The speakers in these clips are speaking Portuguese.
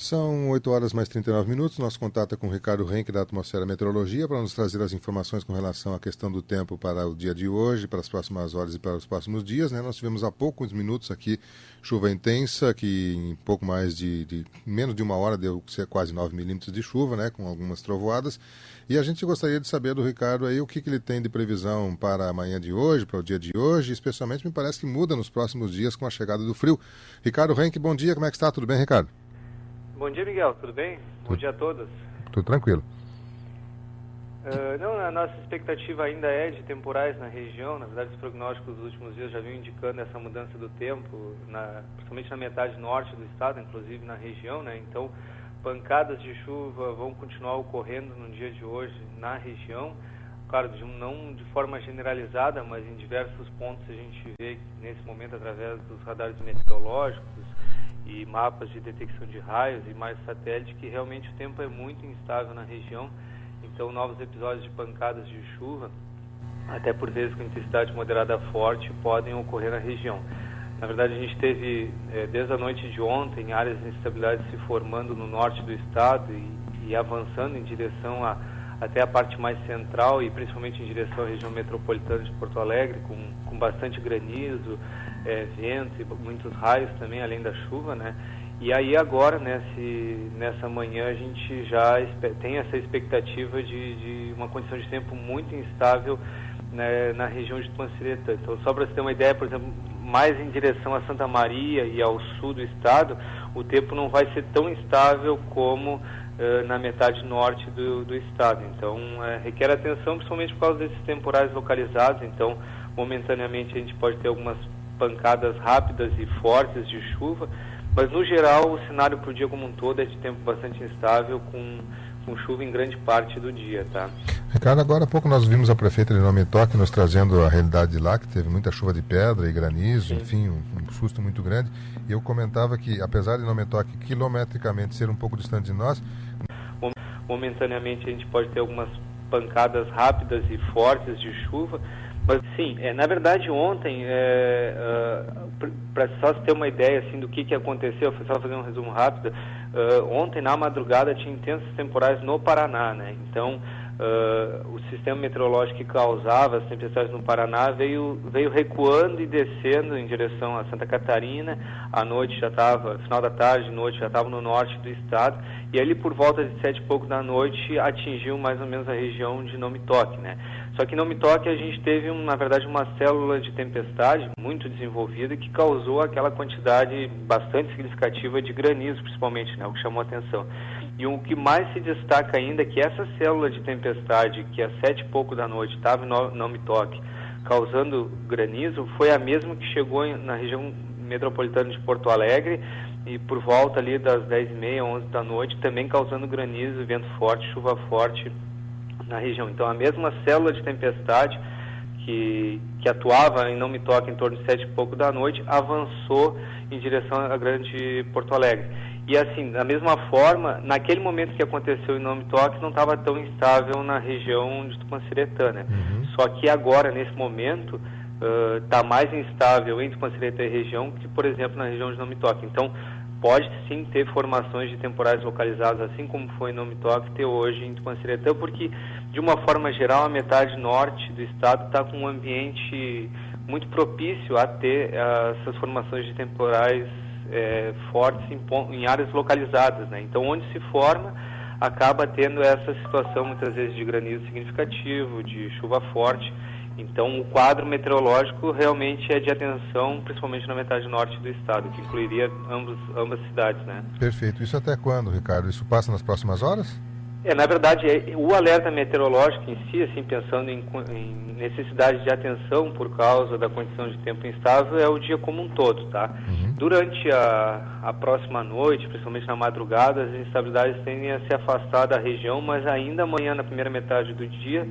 São 8 horas mais 39 minutos. Nosso contato é com o Ricardo Renck, da Atmosfera Meteorologia, para nos trazer as informações com relação à questão do tempo para o dia de hoje, para as próximas horas e para os próximos dias. Nós tivemos há poucos minutos aqui chuva intensa, que em pouco mais de menos de uma hora deu quase 9 milímetros de chuva, com algumas trovoadas. E a gente gostaria de saber do Ricardo aí o que ele tem de previsão para amanhã de hoje, para o dia de hoje, especialmente me parece que muda nos próximos dias com a chegada do frio. Ricardo Renck, bom dia, como é que está? Tudo bem, Ricardo? Bom dia, Miguel, tudo bem? Bom dia a todos. Tudo tranquilo. A nossa expectativa ainda é de temporais na região. Na verdade, os prognósticos dos últimos dias já vinham indicando essa mudança do tempo, principalmente na metade norte do estado, inclusive na região, Então, pancadas de chuva vão continuar ocorrendo no dia de hoje na região. Claro, não de forma generalizada, mas em diversos pontos a gente vê nesse momento, através dos radares meteorológicos e mapas de detecção de raios e mais satélite, que realmente o tempo é muito instável na região. Então, novos episódios de pancadas de chuva, até por vezes com intensidade moderada forte, podem ocorrer na região. Na verdade, a gente teve, desde a noite de ontem, áreas de instabilidade se formando no norte do estado e avançando em direção até a parte mais central e principalmente em direção à região metropolitana de Porto Alegre, com bastante granizo, vento e muitos raios também, além da chuva, E aí agora, nessa manhã, a gente já tem essa expectativa de uma condição de tempo muito instável, na região de Tupanciretã. Então, só para você ter uma ideia, por exemplo, mais em direção a Santa Maria e ao sul do estado, o tempo não vai ser tão instável como na metade norte do estado. Então, requer atenção, principalmente por causa desses temporais localizados. Então, momentaneamente, a gente pode ter algumas pancadas rápidas e fortes de chuva, mas no geral o cenário para o dia como um todo é de tempo bastante instável, com chuva em grande parte do dia, tá? Ricardo, agora há pouco nós vimos a prefeita de Nome Toque nos trazendo a realidade de lá, que teve muita chuva de pedra e granizo, sim. Enfim, um susto muito grande, e eu comentava que, apesar de Nome Toque quilometricamente ser um pouco distante de nós, momentaneamente a gente pode ter algumas pancadas rápidas e fortes de chuva. Mas sim, na verdade ontem, para só se ter uma ideia assim, do que aconteceu, só fazer um resumo rápido, ontem na madrugada tinha intensos temporais no Paraná, Então, o sistema meteorológico que causava as tempestades no Paraná veio recuando e descendo em direção a Santa Catarina. À noite já estava, final da tarde, noite já estava no norte do estado, e ali por volta de 7 e pouco da noite atingiu mais ou menos a região de Nome Toque, Só que em Nome Toque a gente teve, na verdade, uma célula de tempestade muito desenvolvida que causou aquela quantidade bastante significativa de granizo, principalmente, o que chamou a atenção. E o que mais se destaca ainda é que essa célula de tempestade, que às 7 e pouco da noite estava em Nome Toque, causando granizo, foi a mesma que chegou na região metropolitana de Porto Alegre, e por volta ali das 10h30, 11 da noite, também causando granizo, vento forte, chuva forte na região. Então, a mesma célula de tempestade que atuava em Nome Toque em torno de 7 e pouco da noite, avançou em direção à grande Porto Alegre. E assim, da mesma forma, naquele momento que aconteceu em Nome Toque, não estava tão instável na região de Tupanciretã, Uhum. Só que agora, nesse momento, está mais instável em Tupanciretã e região que, por exemplo, na região de Nome Toque. Então, pode sim ter formações de temporais localizados, assim como foi em Nome Toque, ter hoje em Tupanciretã, porque, de uma forma geral, a metade norte do estado está com um ambiente muito propício a ter essas formações de temporais fortes em áreas localizadas, Então, onde se forma, acaba tendo essa situação, muitas vezes, de granizo significativo, de chuva forte. Então, o quadro meteorológico realmente é de atenção, principalmente na metade norte do estado, que incluiria ambas cidades, Perfeito. Isso até quando, Ricardo? Isso passa nas próximas horas? Na verdade, o alerta meteorológico em si, assim, pensando em necessidade de atenção por causa da condição de tempo instável, é o dia como um todo, tá? Uhum. Durante a próxima noite, principalmente na madrugada, as instabilidades tendem a se afastar da região, mas ainda amanhã, na primeira metade do dia,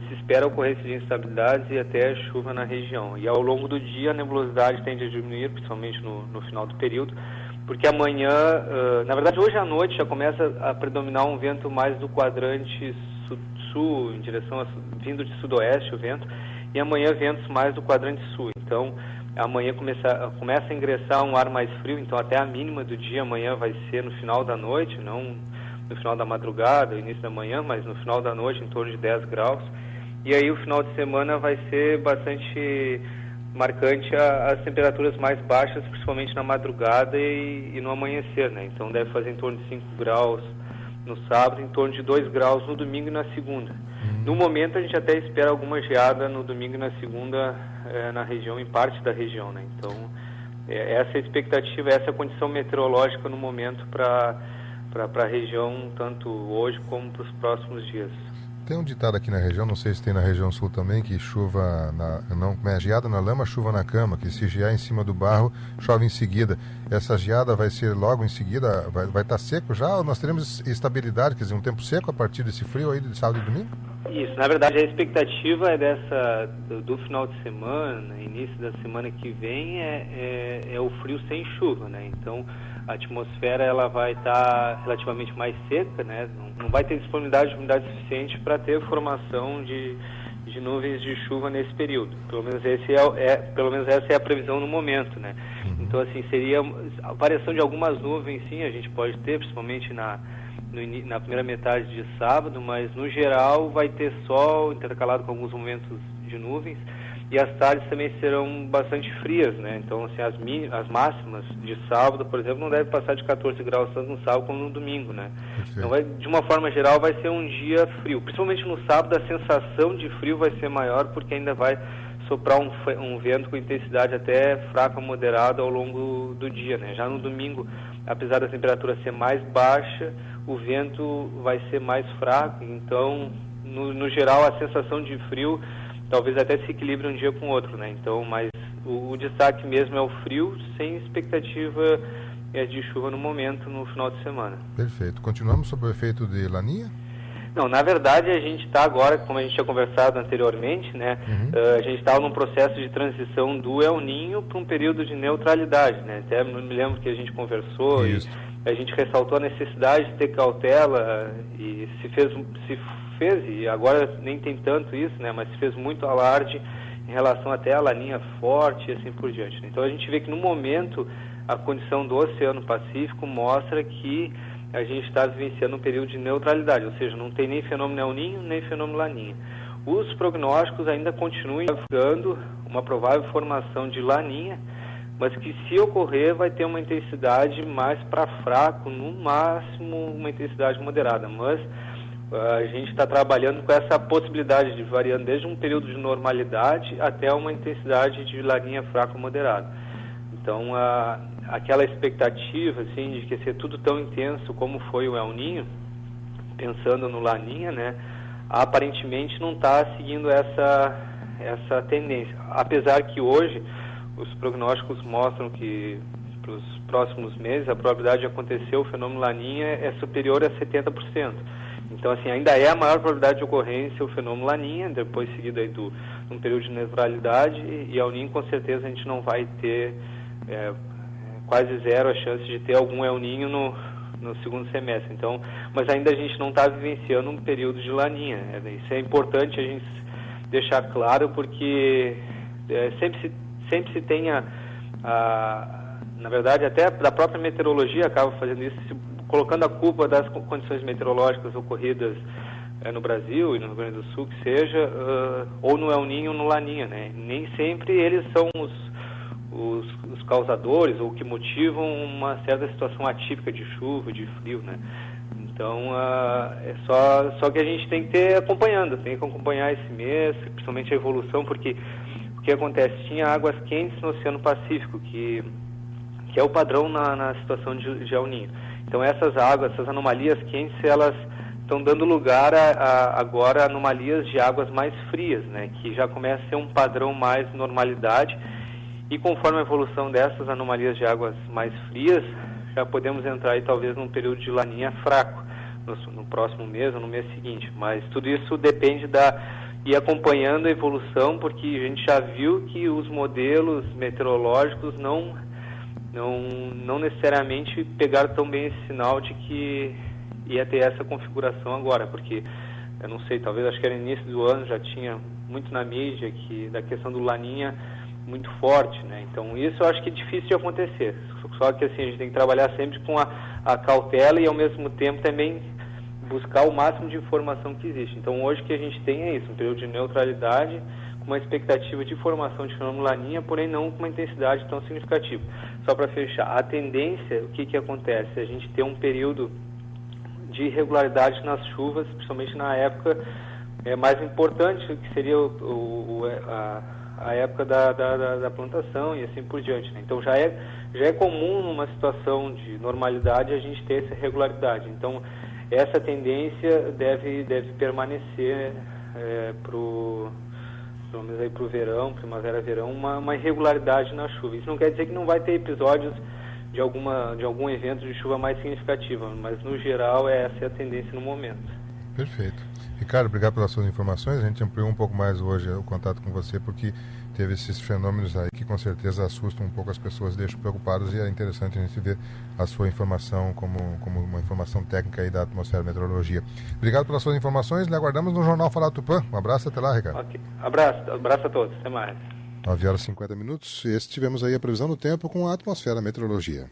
se espera a ocorrência de instabilidades e até chuva na região. E ao longo do dia a nebulosidade tende a diminuir, principalmente no final do período, porque amanhã, na verdade hoje à noite já começa a predominar um vento mais do quadrante sul, em direção vindo de sudoeste o vento, e amanhã ventos mais do quadrante sul. Então, amanhã começa a ingressar um ar mais frio, então até a mínima do dia amanhã vai ser no final da noite, não no final da madrugada, início da manhã, mas no final da noite em torno de 10 graus. E aí o final de semana vai ser bastante marcante as temperaturas mais baixas, principalmente na madrugada e no amanhecer, né? Então deve fazer em torno de 5 graus no sábado, em torno de 2 graus no domingo e na segunda. No momento a gente até espera alguma geada no domingo e na segunda na região, em parte da região, né? Então essa é a expectativa, essa é a condição meteorológica no momento para a região, tanto hoje como para os próximos dias. Tem um ditado aqui na região, não sei se tem na região sul também, que chuva, geada na lama, chuva na cama, que se gear em cima do barro, chove em seguida. Essa geada vai ser logo em seguida, vai estar seco já, ou nós teremos estabilidade, quer dizer, um tempo seco a partir desse frio aí de sábado e domingo? Isso, na verdade a expectativa é do final de semana, início da semana que vem, é o frio sem chuva, né? Então a atmosfera ela vai estar relativamente mais seca, né? Não vai ter disponibilidade de umidade suficiente para ter formação de nuvens de chuva nesse período. Pelo menos essa é a previsão no momento, né? Então assim, seria a variação de algumas nuvens, sim, a gente pode ter, principalmente na primeira metade de sábado, mas no geral vai ter sol intercalado com alguns momentos de nuvens, e as tardes também serão bastante frias, né? Então, assim, as máximas de sábado, por exemplo, não devem passar de 14 graus tanto no sábado como no domingo, né? Então, de uma forma geral, vai ser um dia frio. Principalmente no sábado, a sensação de frio vai ser maior, porque ainda vai soprar um vento com intensidade até fraca, moderada ao longo do dia, né? Já no domingo, apesar da temperatura ser mais baixa, o vento vai ser mais fraco, então, no geral, a sensação de frio talvez até se equilibre um dia com o outro, né? Então, mas o destaque mesmo é o frio, sem expectativa de chuva no momento, no final de semana. Perfeito. Continuamos sob o efeito de Laninha? Não, na verdade a gente está agora, como a gente tinha conversado anteriormente, né? A gente está num processo de transição do El Niño para um período de neutralidade, né? Até me lembro que a gente conversou e a gente ressaltou a necessidade de ter cautela e se fez, e agora nem tem tanto isso, né? Mas se fez muito alarde em relação até à laninha forte e assim por diante. Então a gente vê que no momento a condição do Oceano Pacífico mostra que a gente está vivenciando um período de neutralidade, ou seja, não tem nem fenômeno El Niño, nem fenômeno Laninha. Os prognósticos ainda continuam indicando uma provável formação de Laninha, mas que se ocorrer vai ter uma intensidade mais para fraco, no máximo uma intensidade moderada, mas a gente está trabalhando com essa possibilidade de variando desde um período de normalidade até uma intensidade de Laninha fraco moderada. Então, aquela expectativa assim, de que ser tudo tão intenso como foi o El Niño, pensando no Laninha, né, aparentemente não está seguindo essa tendência. Apesar que hoje os prognósticos mostram que para os próximos meses a probabilidade de acontecer o fenômeno Laninha é superior a 70%. Então, assim, ainda é a maior probabilidade de ocorrência o fenômeno Laninha, depois seguido aí de um período de neutralidade, e El Niño com certeza a gente não vai ter quase zero a chance de ter algum El Niño no segundo semestre. Então, mas ainda a gente não está vivenciando um período de Laninha. Isso é importante a gente deixar claro, porque sempre se tenha, na verdade, até da própria meteorologia acaba fazendo isso, colocando a culpa das condições meteorológicas ocorridas no Brasil e no Rio Grande do Sul, que seja, ou no El Niño ou no Laninha, né? Nem sempre eles são os causadores ou que motivam uma certa situação atípica de chuva, de frio, né? Então, é só que a gente tem que ter acompanhando, tem que acompanhar esse mês, principalmente a evolução, porque o que acontece? Tinha águas quentes no Oceano Pacífico, que é o padrão na situação de El Niño. Então, essas águas, essas anomalias quentes, elas estão dando lugar agora a anomalias de águas mais frias, né? Que já começa a ser um padrão mais normalidade. E conforme a evolução dessas anomalias de águas mais frias, já podemos entrar aí talvez num período de Laninha fraco no próximo mês ou no mês seguinte. Mas tudo isso depende ir acompanhando a evolução, porque a gente já viu que os modelos meteorológicos não necessariamente pegaram tão bem esse sinal de que ia ter essa configuração agora, porque eu não sei, talvez acho que era no início do ano, já tinha muito na mídia da questão do Laninha muito forte, né? Então isso eu acho que é difícil de acontecer. Só que assim, a gente tem que trabalhar sempre com a cautela e ao mesmo tempo também buscar o máximo de informação que existe. Então hoje o que a gente tem é isso, um período de neutralidade, com uma expectativa de formação de fenômeno Laninha, porém não com uma intensidade tão significativa. Só para fechar, a tendência, o que acontece? A gente tem um período de irregularidade nas chuvas, principalmente na época mais importante, que seria a época da plantação e assim por diante, né? Então já é comum numa situação de normalidade a gente ter essa irregularidade. Então essa tendência deve permanecer pelo menos aí para o verão, primavera-verão, uma irregularidade na chuva. Isso não quer dizer que não vai ter episódios de algum evento de chuva mais significativa, mas no geral essa é a tendência no momento. Perfeito. Ricardo, obrigado pelas suas informações. A gente ampliou um pouco mais hoje o contato com você, porque teve esses fenômenos aí que com certeza assustam um pouco as pessoas, deixam preocupadas, e é interessante a gente ver a sua informação como uma informação técnica aí da atmosfera e meteorologia. Obrigado pelas suas informações, lhe aguardamos no Jornal Falar Tupã. Um abraço, até lá, Ricardo. Okay. Abraço a todos, até mais. 9h50. Tivemos aí a previsão do tempo com a atmosfera e meteorologia.